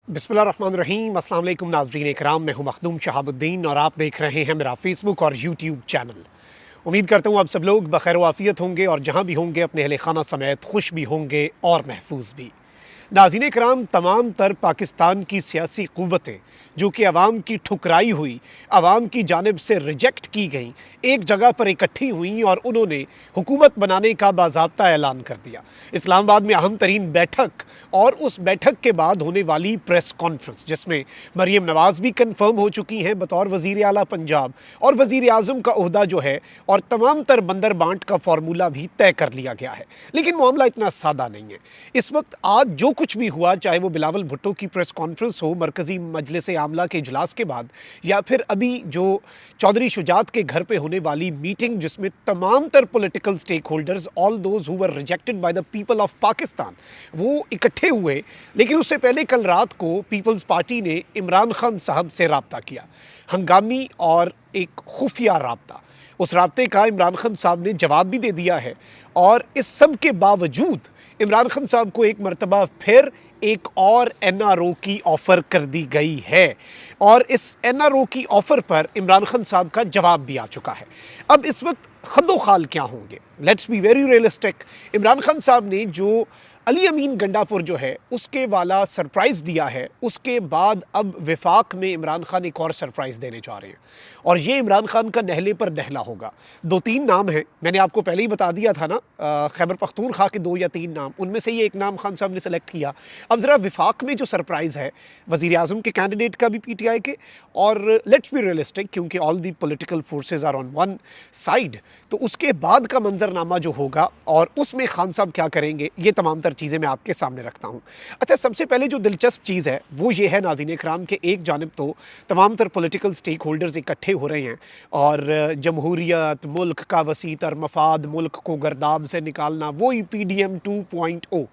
बिस्मिल्लाहिर्रहमानिर्रहीम। अस्सलाम वालेकुम नाज़रीन इकराम, मैं हूं मखदूम शहाबुद्दीन और आप देख रहे हैं मेरा फेसबुक और यूट्यूब चैनल। उम्मीद करता हूं आप सब लोग बखैर वाफ़ियत होंगे और जहां भी होंगे अपने अहले खाना समेत खुश भी होंगे और महफूज भी। नाज़रीन इकराम, तमाम तर पाकिस्तान की सियासी क़ुव्वतें जो कि अवाम की ठुकराई हुई, अवाम की जानिब से रिजेक्ट की गई, एक जगह पर इकट्ठी हुई और उन्होंने हुकूमत बनाने का बाज़ाब्ता ऐलान कर दिया। इस्लामाबाद में अहम तरीन बैठक और उस बैठक के बाद होने वाली प्रेस कॉन्फ्रेंस, जिसमें मरीम नवाज़ भी कन्फर्म हो चुकी हैं बतौर वज़ीर आला पंजाब और वज़ीर आज़म का ओहदा जो है और तमाम तर बंदर बांट का फार्मूला भी तय कर लिया गया है। लेकिन मामला इतना सादा नहीं है। इस वक्त आज जो कुछ भी हुआ, चाहे वो बिलावल भुट्टो की प्रेस कॉन्फ्रेंस हो मरकज़ी मजलिस आमला के इजलास के बाद, या फिर अभी जो चौधरी शुजात के घर पे होने वाली मीटिंग जिसमें तमाम तर political stakeholders, all those who were rejected by the people of Pakistan, वो इकट्ठे हुए। लेकिन उससे पहले कल रात को पीपल्स पार्टी ने इमरान खान साहब से रब्ता किया, हंगामी और एक खुफिया रब्ता। उस राब्ते का इमरान खान साहब ने जवाब भी दे दिया है और इस सब के बावजूद इमरान खान साहब को एक मरतबा फिर एक और एनआरओ की ऑफ़र कर दी गई है और इस एनआरओ की ऑफ़र पर इमरान खान साहब का जवाब भी आ चुका है। अब इस वक्त खद्दो खाल क्या होंगे? Let's be very realistic. Imran Khan साहब ने जो अली अमीन गंडापुर जो है उसके वाला सरप्राइज़ दिया है, उसके बाद अब विफाक में इमरान खान एक और सरप्राइज़ देने जा रहे हैं और ये इमरान खान का नहले पर दहला होगा। 2-3 नाम हैं, मैंने आपको पहले ही बता दिया था ना, खैबर पख्तूनख्वा के 2 या 3 नाम, उनमें से ये एक नाम खान साहब ने सेलेक्ट किया। अब ज़रा विफाक में जो सरप्राइज़ है वज़ीर आज़म के कैंडिडेट का भी, पीटीआई के, और लेट्स बी रियलिस्टिक क्योंकि all the political forces are on one side, तो उसके बाद का मंजरनामा जो होगा और उसमें खान साहब क्या करेंगे, ये तमाम तर चीज़ें मैं आपके सामने रखता हूँ। अच्छा, सबसे पहले जो दिलचस्प चीज़ है वो ये है नाज़रीन इकराम के एक जानिब तो तमाम तर पॉलिटिकल स्टेक होल्डर्स इकट्ठे हो रहे हैं और जमहूरियत, मुल्क का वसी तर मफाद, मुल्क को गर्दाब से निकालना, वही पीडीएम 2.0।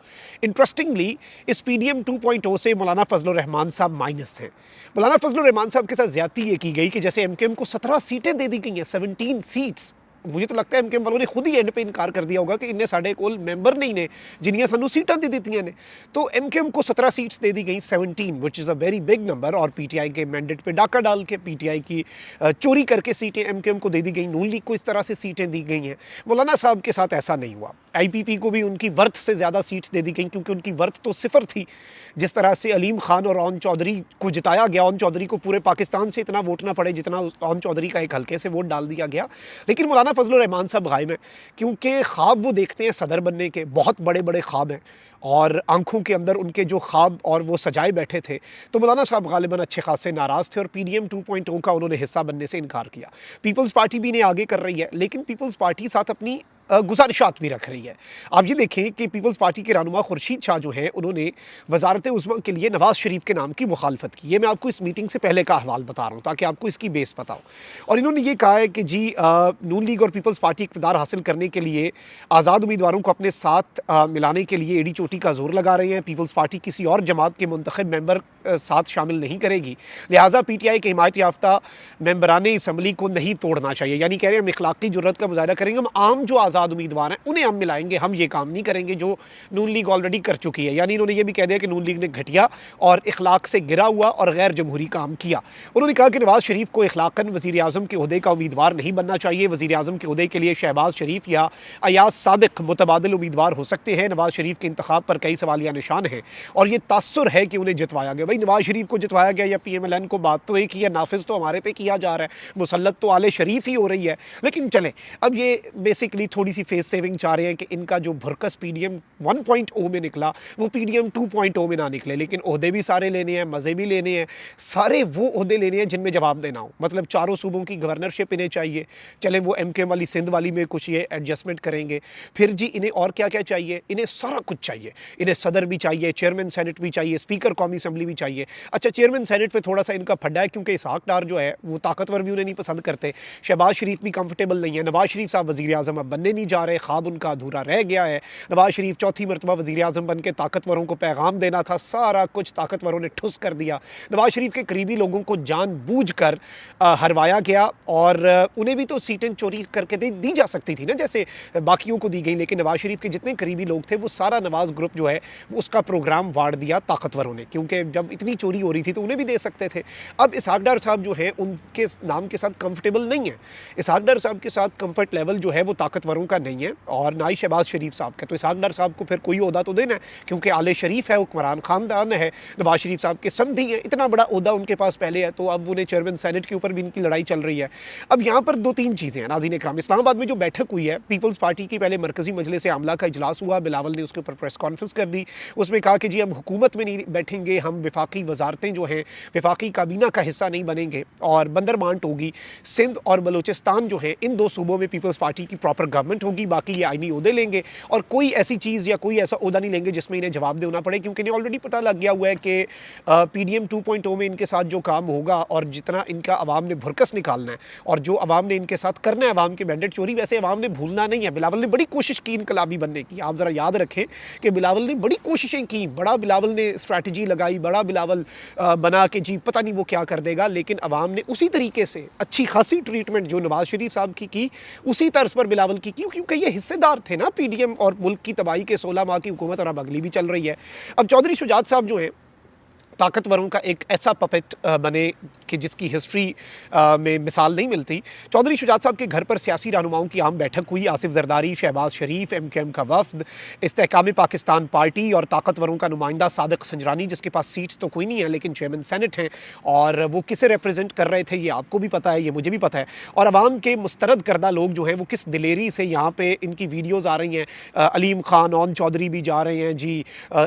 इंटरेस्टिंगली इस पीडीएम 2.0 से मौलाना फजलुर रहमान साहब माइनस हैं। मौलाना फजलुर रहमान साहब के साथ ज़्यादती ये की गई कि जैसे एमकेएम को 17 सीटें दे दी गई हैं, 17 सीट्स। मुझे तो लगता है एमकेएम वालों ने खुद ही एंड पे इनकार कर दिया होगा कि इन्हें साढ़े कोल मैंबर नहीं ने जिन्हें सानू सीटां दे दी ने। तो एमकेएम को 17 सीट्स दे दी गई, 17 which is a very big number, और पीटीआई के मैंडेट पे डाका डाल के पीटीआई की चोरी करके सीटें एमकेएम को दे दी गई, नून लीग को इस तरह से सीटें दी गई हैं। मौलाना साहब के साथ ऐसा नहीं हुआ। आईपीपी को भी उनकी वर्थ से ज़्यादा सीट्स दे दी गई क्योंकि उनकी वर्थ तो सिफर थी। जिस तरह से अलीम खान और ओन चौधरी को जिताया गया, ओन चौधरी को पूरे पाकिस्तान से इतना वोट ना पड़े जितना ओन चौधरी का एक हल्के से वोट डाल दिया गया। लेकिन मौलाना फजलुर रहमान साहब गायब हैं क्योंकि ख्वाब वो देखते हैं सदर बनने के, बहुत बड़े बड़े ख्वाब हैं और आंखों के अंदर उनके जो ख्वाब और वो सजाए बैठे थे। तो मौलाना साहब गालिबन अच्छे खासे नाराज़ थे और पीडीएम 2.0 का उन्होंने हिस्सा बनने से इनकार किया। पीपल्स पार्टी भी इन्हें आगे कर रही है, लेकिन पीपल्स पार्टी साथ अपनी गुजारिशात भी रख रही है। आप ये देखें कि पीपल्स पार्टी के रहनुमा खुर्शीद शाह जो हैं, उन्होंने वजारत उज़्मा के लिए नवाज़ शरीफ के नाम की मुखालफत की। ये मैं आपको इस मीटिंग से पहले का अहवाल बता रहा हूँ ताकि आपको इसकी बेस पता हो। और इन्होंने ये कहा है कि जी नून लीग और पीपल्स पार्टी इक़्तिदार हासिल करने के लिए आज़ाद उम्मीदवारों को अपने साथ मिलाने के लिए एड़ी चोटी का जोर लगा रहे हैं। पीपल्स पार्टी किसी और जमात के मुंतखब मेंबर साथ शामिल नहीं करेगी, लिहाजा पीटीआई के हिमायत याफ्ता मेंबरान असम्बली को नहीं तोड़ना चाहिए। यानी कह रहे हैं हम इखलाकी जुर्रत का मुजाहरा करेंगे, हम आम जो आज़ाद उम्मीदवार हैं उन्हें हम मिलाएंगे, हम ये काम नहीं करेंगे जो नून लीग ऑलरेडी कर चुकी है। यानी इन्होंने ये भी कह दिया कि नून लीग ने घटिया और इखलाक से गिरा हुआ और गैर जमहूरी काम किया। उन्होंने कहा कि नवाज़ शरीफ को इखलाकन वज़ीर आज़म के ओहदे का उम्मीदवार नहीं बनना चाहिए। वज़ीर आज़म के ओहदे के लिए शहबाज शरीफ या अयाज सादिक मुतबादिल उम्मीदवार हो सकते हैं। नवाज़ शरीफ के इंतखाब पर कई सवालिया निशान हैं और ये तासुर है कि उन्हें जितवाया गया। भाई नवाज़ शरीफ को जितवाया गया या पीएमएलएन को, बात तो एक ही है, नाफिज तो हमारे पे किया जा रहा है, मुसल्लत तो आले शरीफ ही हो रही है। लेकिन चले, अब ये बेसिकली थोड़ी सी फेस सेविंग चाह रहे हैं कि इनका जो भुरकस पीडीएम 1.0 में निकला वो पीडीएम 2.0 में ना निकले। लेकिन ओहदे भी सारे लेने हैं, मज़े भी लेने हैं, सारे वो ओहदे लेने हैं जिनमें जवाब देना हो। मतलब चारों सूबों की गवर्नरशिप इन्हें चाहिए, चले वो एमकेएम वाली सिंध वाली में कुछ ये एडजस्टमेंट करेंगे। फिर जी इन्हें और क्या क्या चाहिए, इन्हें सारा कुछ चाहिए। इन्हें सदर भी चाहिए, चेयरमैन सेनेट भी चाहिए, स्पीकर कौमी असम्बली भी चाहिए। अच्छा, चेयरमैन सेनेट पे थोड़ा सा इनका फड्डा है क्योंकि इसहाक डार जो है वो ताकतवर भी उन्हें नहीं पसंद करते, शहबाज शरीफ भी कंफर्टेबल नहीं है, नवाज शरीफ साहब वज़ीर आज़म अब बनने नहीं जा रहे, ख्वाब उनका अधूरा रह गया है। नवाज शरीफ चौथी मरतबा वज़ीर आज़म बन के ताकतवरों को पैगाम देना था, सारा कुछ ताकतवरों ने ठुस कर दिया। नवाज शरीफ के करीबी लोगों को जानबूझकर हरवाया गया और उन्हें भी तो सीटें चोरी करके दी जा सकती थी ना, जैसे बाकियों को दी गई। लेकिन नवाज शरीफ के जितने करीबी लोग थे वो सारा नवाज ग्रुप जो है वो उसका प्रोग्राम वाड़ दिया ताकतवरों ने, क्योंकि जब इतनी चोरी हो रही थी तो उन्हें भी दे सकते थे। अब इसहाक डार साहब जो हैं उनके नाम के साथ कंफर्टेबल नहीं है। इसहाक डार साहब के साथ कंफर्ट लेवल जो है वो ताकतवरों का नहीं है और ना ही शहबाज शरीफ साहब का। तो इसहाक डार साहब को फिर कोई ओहदा तो देना है, क्योंकि आले शरीफ है, हुक्मरान खानदान है, नवाज शरीफ साहब के समधी हैं, इतना बड़ा ओहदा उनके पास पहले है, तो अब उन्हें चेयरमैन सेनेट के ऊपर भी इनकी लड़ाई चल रही है। अब यहाँ पर 2-3 चीज़ें हैं नाज़रीन इकराम। इस्लामाबाद में जो बैठक हुई है, पीपल्स पार्टी की पहले मरकज़ी मजलिस आमला का इजलास हुआ, बिलावल ने उसके ऊपर प्रेस कॉन्फ्रेंस कर दी। उसमें कहा कि जी हम हुकूमत में नहीं बैठेंगे, हम विफाकी वजारतें जो हैं विफाकी काबीना का हिस्सा नहीं बनेंगे और बंदर बांट होगी। सिंध और बलूचिस्तान जो है इन 2 सूबों में पीपल्स पार्टी की प्रॉपर गवर्नमेंट होगी, बाकी ये आईनी ओहदे लेंगे और कोई ऐसी चीज़ या कोई ऐसा ओहदा नहीं लेंगे जिसमें इन्हें जवाब देना पड़े, क्योंकि इन्हें ऑलरेडी पता लग गया हुआ है कि PDM 2.0 में इनके साथ जो काम होगा और जितना इनका अवाम ने भुरकस निकालना है और जो अवाम ने इनके साथ करना है अवाम के मैंडेट चोरी, वैसे अवाम ने भूलना नहीं है। बिलावल ने बड़ी कोशिश की इनकलाबी बनने की, आप ज़रा याद रखें कि बिलावल ने बड़ी कोशिशें की, बड़ा बिलावल ने स्ट्रैटेजी लगाई, बड़ा बिलावल बना के जी पता नहीं वो क्या कर देगा, लेकिन अवाम ने उसी तरीके से अच्छी खासी ट्रीटमेंट जो नवाज शरीफ साहब की उसी तर्ज पर बिलावल की, क्योंकि ये हिस्सेदार थे ना PDM और मुल्क की तबाही के 16 माह की हुकूमत, और अब अगली भी चल रही है। अब चौधरी शुजात साहब जो हैं ताकतवरों का एक ऐसा पपेट बने कि जिसकी हिस्ट्री में मिसाल नहीं मिलती। चौधरी शुजात साहब के घर पर सियासी रहनुमाओं की आम बैठक हुई। आसिफ जरदारी, शहबाज शरीफ, MKM का वफद, इस्तेहकाम पाकिस्तान पार्टी और ताकतवरों का नुमाइंदा सादिक संजरानी, जिसके पास सीट्स तो कोई नहीं है लेकिन चेयरमैन सेनेट हैं, और वो किसे रिप्रेजेंट कर रहे थे ये आपको भी पता है, ये मुझे भी पता है। और अवाम के मुस्तरद करदा लोग जो हैं वो किस दिलेरी से यहाँ पे इनकी वीडियोज़ आ रही हैं, अलीम खान ओन चौधरी भी जा रहे हैं जी,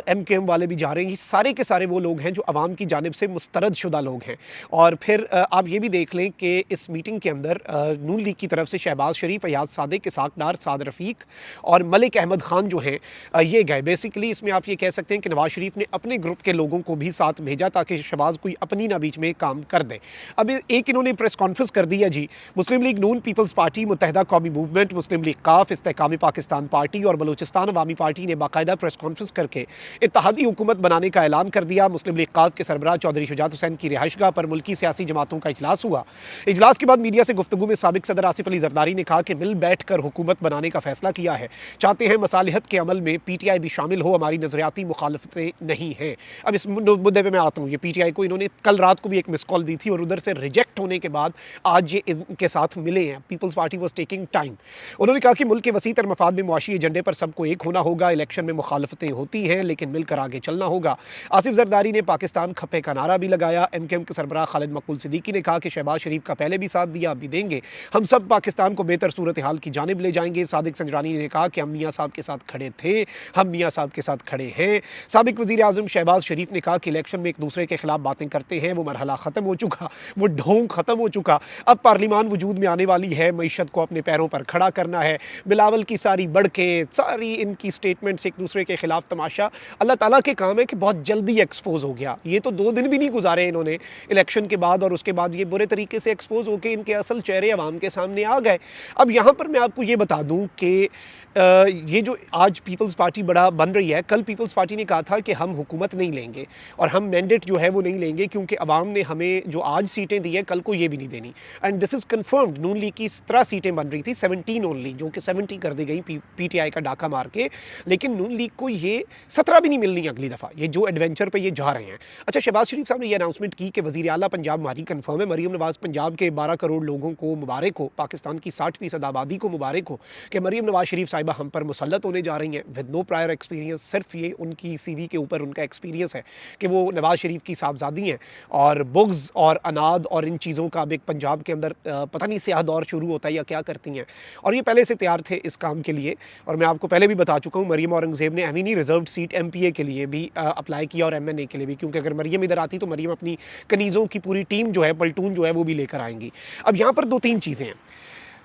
MKM वाले भी जा रहे हैं, ये सारे के सारे वो लोग हैं जो अवाम की जानिब से मुस्तरद शुदा लोग हैं। और फिर आप ये भी देख लें कि इस मीटिंग के अंदर नून लीग की तरफ से शहबाज शरीफ, अयाज सादिक, इसहाक डार, साद रफ़ीक और मलिक अहमद खान जो हैं ये गए। बेसिकली इसमें आप ये कह सकते हैं कि नवाज शरीफ ने अपने ग्रुप के लोगों को भी साथ भेजा ताकि शहबाज कोई अपनी ना बीच में काम कर दे। अब एक इन्होंने प्रेस कॉन्फ्रेंस कर दी है जी, मुस्लिम लीग नून, पीपल्स पार्टी, मुत्तहिदा कौमी मूवमेंट, मुस्लिम लीग काफ, इस्तेहकाम पाकिस्तान पार्टी और बलूचिस्तान अवामी पार्टी ने बाकायदा प्रेस कॉन्फ्रेंस करके इत्तेहादी हुकूमत बनाने का ऐलान कर दिया। मुस्लिम लीग काफ के सरबराह चौधरी शुजात हुसैन की रिहाइशगाह पर मुल्की सियासी जमातों का इजलास हुआ। इजलास के बाद मीडिया से गुफ्तगू में साबिक सदर आसिफ अली जरदारी ने कहा कि मिल बैठ कर हुकूमत बनाने का फैसला किया है, चाहते हैं मसालिहत के अमल में PTI भी शामिल हो, हमारी नजरियाती मुखालफतें नहीं हैं। अब इस मुद्दे पर मैं आता हूँ। ये PTI को इन्होंने कल रात को भी एक मिस कॉल दी थी और उधर से रिजेक्ट होने के बाद आज ये इनके साथ मिले हैं। People's Party was taking time. उन्होंने कहा कि मुल्क के वसी तर मफाद में मुआशी एजेंडे पर सबको एक होना होगा, इलेक्शन में मुखालफतें होती हैं लेकिन मिलकर आगे चलना होगा। आसिफ जरदारी ने पाकिस्तान खपे का नारा भी लगाया। MKM के सरबराह खालिद मकबूल सिद्दीकी ने कहा कि शहबाज शरीफ का पहले भी साथ दिया, अभी देंगे, हम सब पाकिस्तान को बेहतर सूरत हाल की जानिब ले जाएंगे। सादिक संजरानी ने कहा कि हम मियाँ साहब के साथ खड़े थे, हम मियाँ साहब के साथ खड़े हैं। साबिक वज़ीर आज़म शहबाज शरीफ ने कहा कि इलेक्शन में एक दूसरे के खिलाफ बातें करते हैं, वो मरहला ख़त्म हो चुका, वो ढोंग ख़त्म हो चुका, अब पार्लिमान वजूद में आने वाली है, मईशत को अपने पैरों पर खड़ा करना है। बिलावल की सारी बढ़कें, सारी इनकी स्टेटमेंट्स एक दूसरे के खिलाफ तमाशा अल्लाह ताला के काम है कि बहुत जल्दी एक्सपोज हो गया। ये तो 2 दिन भी नहीं गुजारे इन्होंने इलेक्शन के बाद और उसके बाद ये बुरे तरीके से एक्सपोज होकर इनके असल चेहरे अवाम के सामने आ गए। अब यहाँ पर मैं आपको ये बता दूँ कि ये जो आज पीपल्स पार्टी बड़ा बन रही है, कल पीपल्स पार्टी ने कहा था कि हम हुकूमत नहीं लेंगे और हम मैंडेट जो है वो नहीं लेंगे क्योंकि अवाम ने हमें जो आज सीटें दी है कल को ये भी नहीं देनी। And this is confirmed. Noon league की 17 सीटें बन रही थी, 17 ओनली, जो कि 70 कर दी गई PTI का डाका मार के, लेकिन नून लीग को ये 17 भी नहीं मिलनी अगली दफ़ा, ये जो एडवेंचर पर ये जा रहे हैं। अच्छा, शहबाज शरीफ साहब ने ये अनाउंसमेंट की कि वज़ीर आला पंजाब हमारी कन्फर्म है, मरीम नवाज़ पंजाब के 12 करोड़ लोगों को मुबारक हो, पाकिस्तान की 60% आबादी को मुबारक हो कि मरीम नवाज़ शरीफ साहिबा हम पर मुसल्लत होने जा रही हैं विद नो प्रायर एक्सपीरियंस। सिर्फ ये उनकी CV के ऊपर उनका एक्सपीरियंस है कि वो नवाज शरीफ की साहबजादी हैं और बुग़्ज़ और अनाद और इन चीज़ों का अब एक पंजाब के अंदर पता नहीं स्याह दौर शुरू होता है या क्या करती हैं, और ये पहले से तैयार थे इस काम के लिए। और मैं आपको पहले भी बता चुका हूँ, मरीम औरंगज़ेब ने अमीनी रिजर्व सीट MPA के लिए भी अप्लाई किया और MNA के लिए भी, क्योंकि अगर मरीम इधर आती तो मरीम अपनी कनीज़ों की पूरी टीम जो है, पलटून जो है वो भी लेकर आएंगी। अब यहाँ पर 2-3 चीज़ें हैं।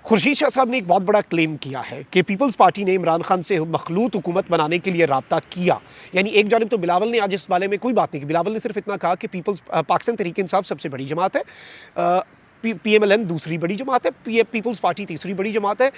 खुर्शीद शाह साहब ने एक बहुत बड़ा क्लेम किया है कि पीपल्स पार्टी ने इमरान खान से मखलूत हुकूमत बनाने के लिए राब्ता किया। यानी एक जानिब तो बिलावल ने आज इस बारे में कोई बात नहीं की, बिलावल ने सिर्फ इतना कहा कि पाकिस्तान तहरीक इंसाफ सबसे बड़ी जमात है, PMLN दूसरी बड़ी जमात है, पीपल्स पार्टी तीसरी बड़ी जमात है।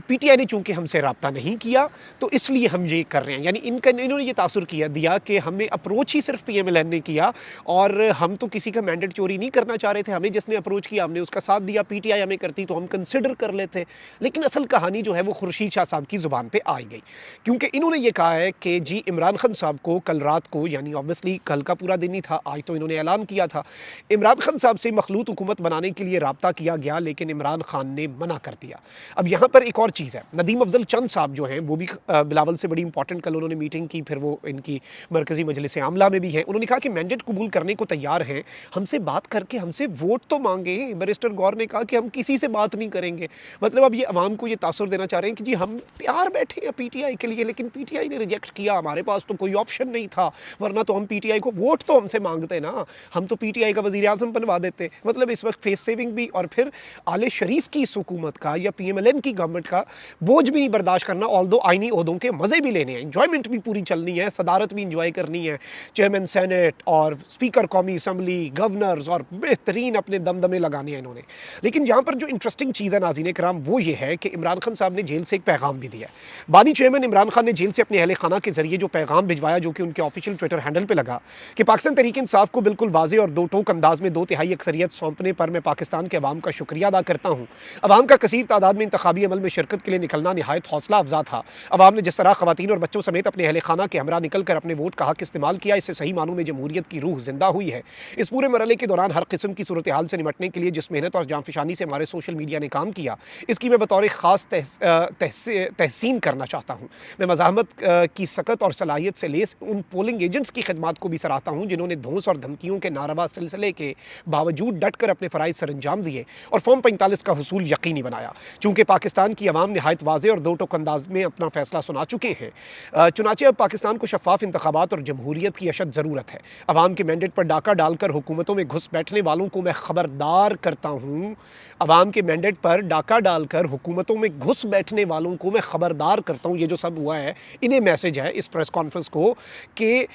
PTI ने चूंकि हमसे रब्ता नहीं किया तो इसलिए हम ये कर रहे हैं। यानी इन्होंने ये तासुर दिया कि हमें अप्रोच ही सिर्फ PMLN ने किया और हम तो किसी का मैंडेट चोरी नहीं करना चाह रहे थे। हमें जिसने अप्रोच किया हमने उसका साथ दिया, PTI हमें करती तो हम कंसिडर कर लेते। लेकिन असल कहानी जो है वो खुर्शीद शाह साहब की ज़ुबान पे आ गई, क्योंकि इन्होंने ये कहा है कि जी इमरान खान साहब को कल रात को, यानी ऑब्वियसली कल का पूरा दिन ही था, आज तो इन्होंने ऐलान किया था, इमरान खान साहब से मखलूत हुकूमत बनाने के लिए राब्ता किया गया, लेकिन इमरान खान ने मना कर दिया। अब यहाँ पर एक और चीज़ है, नदीम अफजल चंद साहब जो हैं वो भी बिलावल से बड़ी इंपॉर्टेंट कल उन्होंने मीटिंग की, फिर वो इनकी मरकज़ी मजलिस आमला में भी हैं। उन्होंने कहा कि मैंडेट कबूल करने को तैयार हैं, हमसे बात करके हमसे वोट तो मांगे। बैरिस्टर गौर ने कहा कि हम किसी से बात नहीं करेंगे। मतलब अब ये अवाम को ये तासुर देना चाह रहे हैं कि जी हम तैयार बैठे हैं PTI के लिए, लेकिन PTI ने रिजेक्ट किया, हमारे पास तो कोई ऑप्शन नहीं था, वरना तो हम PTI को वोट तो हमसे मांगते ना, हम तो PTI का वज़ीर आज़म बनवा देते। मतलब इस वक्त फेस सेविंग भी और फिर आले शरीफ की इस हुकूमत का या PMLN की गवर्नमेंट का बोझ भी नहीं बर्दाश्त करना। ऑल्दो आईनी ओहदों के मज़े भी लेने हैं, इंजॉयमेंट भी पूरी चलनी है, सदारत भी इंजॉय करनी है, चेयरमैन सेनेट और स्पीकर कौमी असम्बली, गवर्नर्स और बेहतरीन अपने दमदमे लगाने हैं इन्होंने। लेकिन यहाँ पर जो इंटरेस्टिंग चीज़ है नाज़रीन कराम वो ये है कि इमरान खान साहब ने जेल से एक पैगाम भी दिया है। बानी चेयरमैन इमरान खान ने जेल से अपने अहले खाना के जरिए जो पैगाम भिजवाया, जो कि उनके ऑफिशियल ट्विटर हैंडल पे लगा कि पाकिस्तान तहरीक इंसाफ को बिल्कुल वाज़ेह और दो टोक अंदाज में 2/3 अक्सरियत सौंपने पर मैं पाकिस्तान के अवाम का शुक्रिया अदा करता हूँ। अवाम का कसीर तादाद में इंतखाबी अमल में शिरकत के लिए निकलना नहायत हौसला अफजा था। अवाम ने जिस तरह खवातीन और बच्चों समेत अपने अहले खाना के हमरा निकल कर अपने वोट का हक इस्तेमाल किया, इससे सही मानों में जमहूरियत की रूह जिंदा हुई है। इस पूरे मरहले के दौरान हर किस्म की सूरत हाल से निपटने के लिए जिस मेहनत और जांफिशानी से हमारे सोशल मीडिया ने काम किया, इसकी मैं बतौर ख़ास तहसीन करना चाहता हूँ। मैं मज़ाहमत की सकत और सलाहियत से लेस उन पोलिंग एजेंट्स की खिदमत को भी सराहता हूँ जिन्होंने धौंस और धमकियों के नारवा सिलसिले के बावजूद डट कर अपने फ़राइज़ सर अंजाम दिए और फॉर्म 45 का हुसूल यकीनी बनाया। चूँकि पाकिस्तान की अवाम नहायत वाज़ेह और दो टोक अंदाज में अपना फैसला सुना चुके हैं, चुनाचे अब पाकिस्तान को शफाफ इंतखाबात और जमहूरियत की अशद ज़रूरत है। अवाम के मैंडेट पर डाका डालकर हुकूमतों में घुस बैठने वालों को मैं ख़बरदार करता हूँ, अवाम के मैंडेट पर डाका डालकर हुकूमतों में घुस बैठने वालों को मैं ख़बरदार करता हूँ। ये जो सब हुआ है इन्हें मैसेज है इस प्रेस कॉन्फ्रेंस को कि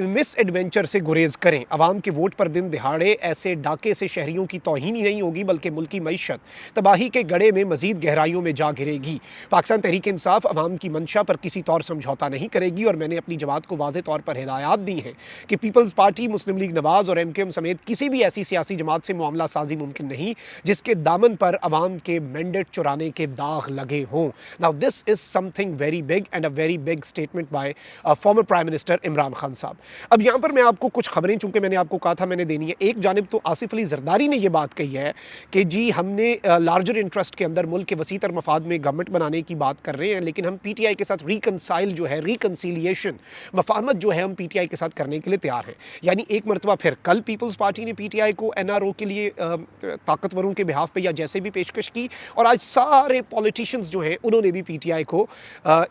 मिस एडवेंचर से गुरेज करें। अवाम के वोट पर दिन दिहाड़े ऐसे डाके से शहरियों की तौहीन ही नहीं होगी, बल्कि मुल्की मईशत तबाही के गड़े में मजीद गहराइयों में जा गिरेगी। पाकिस्तान तहरीक इंसाफ अवाम की मंशा पर किसी तौर समझौता नहीं करेगी और मैंने अपनी जमात को वाज़ेह तौर पर हिदायत दी है कि पीपल्स पार्टी, मुस्लिम लीग नवाज़ और MKM समेत किसी भी ऐसी सियासी जमात से मामला साजी मुमकिन नहीं जिसके दामन पर अवाम के मैंडेट चुराने के दाग लगे हों। Now this is something very big and a very big statement by former prime minister Imran Khan साहब। अब यहाँ पर मैं आपको कुछ खबरें, चूंकि मैंने आपको कहा था मैंने देनी है। एक जानिब तो आसिफ अली जरदारी ने यह बात कही है कि जी हमने लार्जर इंटरेस्ट के अंदर मुल्क के वसीतर मफाद में गवर्नमेंट बनाने की बात कर रहे हैं, लेकिन हम PTI के साथ रिकनसाइल जो है, रिकनसिलिएशन, मफाहमत जो है हम PTI के साथ करने के लिए तैयार हैं। यानी एक मरतबा फिर कल पीपल्स पार्टी ने PTI को NRO के लिए ताकतवरों के बिहाफ पे या जैसे भी पेशकश की, और आज सारे पॉलिटिशियंस जो हैं उन्होंने भी PTI को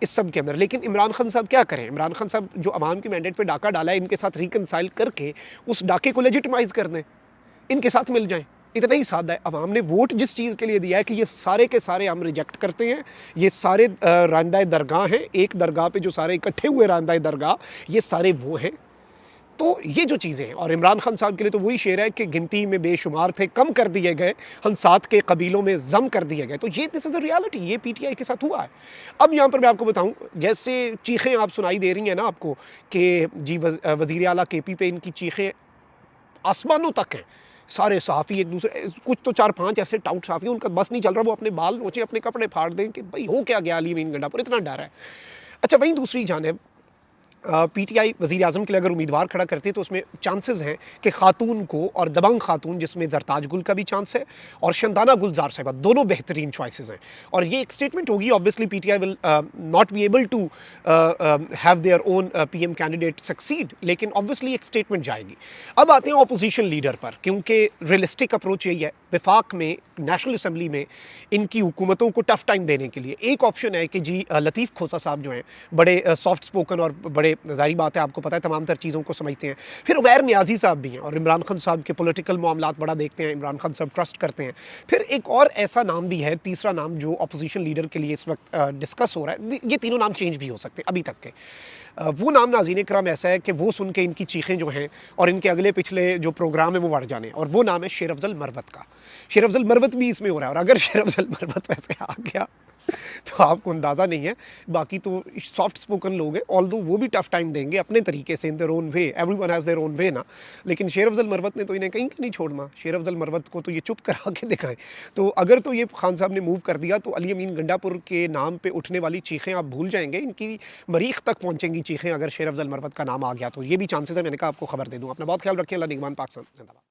इस सब के अंदर। लेकिन इमरान खान साहब क्या करें? इमरान खान साहब जो अवाम के मैंडेट पे डाका डाला है, इनके साथ रिकनसाइल करके उस डाके को लेजिटिमाइज कर दें, इनके साथ मिल जाएं। इतना ही सादा है। अवाम ने वोट जिस चीज़ के लिए दिया है कि ये सारे के सारे हम रिजेक्ट करते हैं, ये सारे रांदाए दरगाह हैं, एक दरगाह पे जो सारे इकट्ठे हुए रांदाए दरगाह, ये सारे वो हैं। तो ये जो चीज़ें हैं, और इमरान खान साहब के लिए तो वही शेर है कि गिनती में बेशुमार थे, कम कर दिए गए, हम साथ के कबीलों में जम कर दिए गए। तो ये दिस इज़ अ रियलिटी, ये PTI के साथ हुआ है। अब यहाँ पर मैं आपको बताऊँ, जैसे चीखें आप सुनाई दे रही हैं ना आपको कि जी वज़ीर आला KP पे इनकी चीखें आसमानों तक हैं। सारे सहाफ़ी एक दूसरे, कुछ तो 4-5 ऐसे टाउट सहाफ़ी, उनका बस नहीं चल रहा, वो अपने बाल नोचे, अपने कपड़े फाड़ दें कि भाई हो क्या गया अली अमीन गंडापुर, इतना डर है। अच्छा, वहीं दूसरी जानिब PTI वज़ीर आज़म के लिए अगर उम्मीदवार खड़ा करती है तो उसमें चांसेस हैं कि खातून को, और दबंग खातून जिसमें जरताज गुल का भी चांस है और शंदाना गुलजार साहिबा, दोनों बेहतरीन चॉइसेस हैं। और ये एक स्टेटमेंट होगी, obviously PTI will not be able to have their own PM candidate succeed, लेकिन ऑब्वियसली एक स्टेटमेंट जाएगी। अब आते हैं अपोजिशन लीडर पर, क्योंकि रियलिस्टिक अप्रोच यही है, वफाक में, नेशनल असम्बली में इनकी हुकूमतों को टफ टाइम देने के लिए एक ऑप्शन है कि जी लतीफ़ खोसा साहब जो हैं, बड़े सॉफ्ट स्पोकन और बड़े, ज़ाहिर बात है आपको पता है तमाम तर चीज़ों को समझते हैं। फिर उमैर नियाज़ी साहब भी हैं और इमरान खान साहब के पॉलिटिकल मामलात बड़ा देखते हैं, इमरान खान साहब ट्रस्ट करते हैं। फिर एक और ऐसा नाम भी है, तीसरा नाम जो अपोजिशन लीडर के लिए इस वक्त डिस्कस हो रहा है, ये तीनों नाम चेंज भी हो सकते हैं अभी तक के। वो नाम नाज़रीन इकराम ऐसा है कि वो सुन के इनकी चीखें जो हैं और इनके अगले पिछले जो प्रोग्राम है वो बढ़ जाने, और वो नाम है शेर अफ़ज़ल मरवत का। शेर अफ़ज़ल मरवत भी इसमें हो रहा है, और अगर शेर अफ़ज़ल मरवत वैसे आ गया तो आपको अंदाज़ा नहीं है। बाकी तो सॉफ्ट स्पोकन लोग हैं, ऑल्दो वो भी टफ टाइम देंगे अपने तरीके से, in their own way, everyone has their own way ना। लेकिन शेर अफ़ज़ल मरवत ने तो इन्हें कहीं नहीं छोड़ना। शेर अफ़ज़ल मरवत को तो ये चुप करा के दिखाएँ। तो अगर तो ये खान साहब ने मूव कर दिया तो अली अमीन गंडापुर के नाम पे उठने वाली चीखें आप भूल जाएँगे। इनकी मरीख़ तक पहुँचेंगी चीखें अगर शेर अफ़ज़ल मरवत का नाम आ गया तो। ये भी चांसेस है, मैंने कहा आपको खबर दे दूँ। अपना बहुत ख्याल रखिए। अल्लाह निगहबान। पाकिस्तान ज़िंदाबाद।